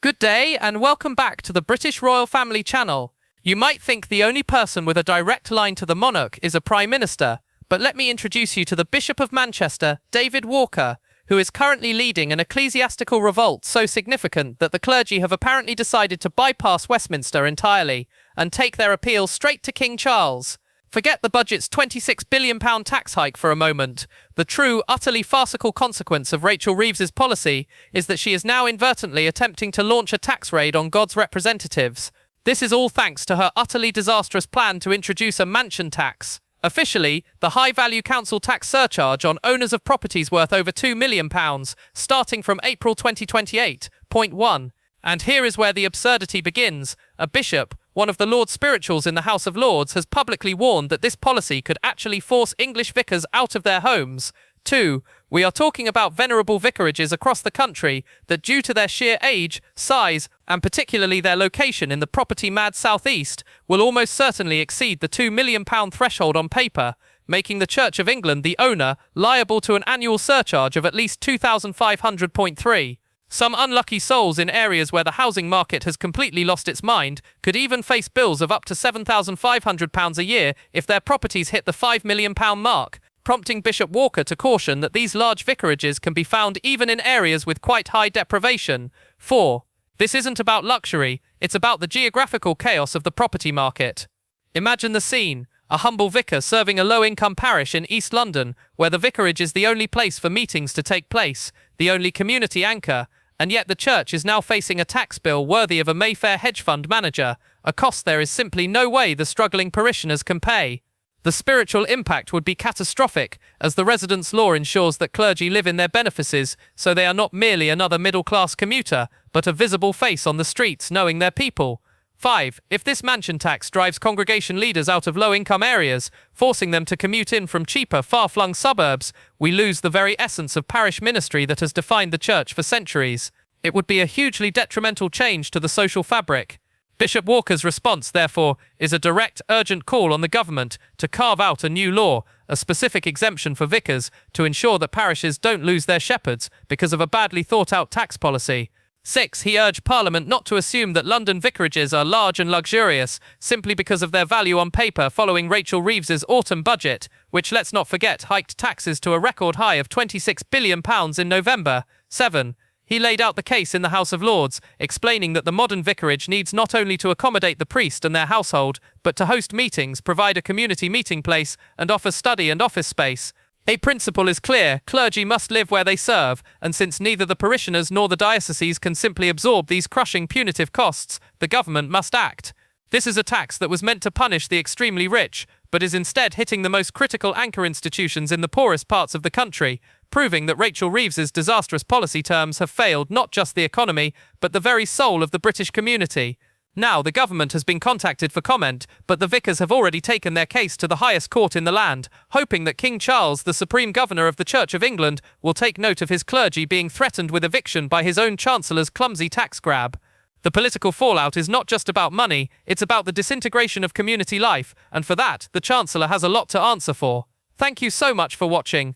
Good day and welcome back to the British Royal Family channel. You might think the only person with a direct line to the monarch is a Prime Minister, but let me introduce you to the Bishop of Manchester, David Walker, who is currently leading an ecclesiastical revolt so significant that the clergy have apparently decided to bypass Westminster entirely and take their appeal straight to King Charles. Forget the budget's £26 billion tax hike for a moment. The true, utterly farcical consequence of Rachel Reeves's policy is that she is now inadvertently attempting to launch a tax raid on God's representatives. This is all thanks to her utterly disastrous plan to introduce a mansion tax. Officially, the high-value council tax surcharge on owners of properties worth over £2 million, starting from April 2028. Point 1. And here is where the absurdity begins. A bishop, one of the Lord Spirituals in the House of Lords, has publicly warned that this policy could actually force English vicars out of their homes. 2. We are talking about venerable vicarages across the country that, due to their sheer age, size, and particularly their location in the property-mad southeast, will almost certainly exceed the £2 million threshold on paper, making the Church of England, the owner, liable to an annual surcharge of at least £2,500.3. Some unlucky souls in areas where the housing market has completely lost its mind could even face bills of up to £7,500 a year if their properties hit the £5 million mark, prompting Bishop Walker to caution that these large vicarages can be found even in areas with quite high deprivation. 4. This isn't about luxury, it's about the geographical chaos of the property market. Imagine the scene. A humble vicar serving a low-income parish in East London, where the vicarage is the only place for meetings to take place, the only community anchor, and yet the church is now facing a tax bill worthy of a Mayfair hedge fund manager, a cost there is simply no way the struggling parishioners can pay. The spiritual impact would be catastrophic, as the residence law ensures that clergy live in their benefices, so they are not merely another middle-class commuter, but a visible face on the streets knowing their people. 5. If this mansion tax drives congregation leaders out of low-income areas, forcing them to commute in from cheaper, far-flung suburbs, we lose the very essence of parish ministry that has defined the church for centuries. It would be a hugely detrimental change to the social fabric. Bishop Walker's response, therefore, is a direct, urgent call on the government to carve out a new law, a specific exemption for vicars, to ensure that parishes don't lose their shepherds because of a badly thought-out tax policy. 6. He urged Parliament not to assume that London vicarages are large and luxurious simply because of their value on paper following Rachel Reeves's autumn budget, which, let's not forget, hiked taxes to a record high of £26 billion in November. 7. He laid out the case in the House of Lords, explaining that the modern vicarage needs not only to accommodate the priest and their household, but to host meetings, provide a community meeting place, and offer study and office space. A principle is clear: clergy must live where they serve, and since neither the parishioners nor the dioceses can simply absorb these crushing punitive costs, the government must act. This is a tax that was meant to punish the extremely rich, but is instead hitting the most critical anchor institutions in the poorest parts of the country, proving that Rachel Reeves's disastrous policy terms have failed not just the economy, but the very soul of the British community. Now, the government has been contacted for comment, but the vicars have already taken their case to the highest court in the land, hoping that King Charles, the Supreme Governor of the Church of England, will take note of his clergy being threatened with eviction by his own Chancellor's clumsy tax grab. The political fallout is not just about money, it's about the disintegration of community life, and for that, the Chancellor has a lot to answer for. Thank you so much for watching.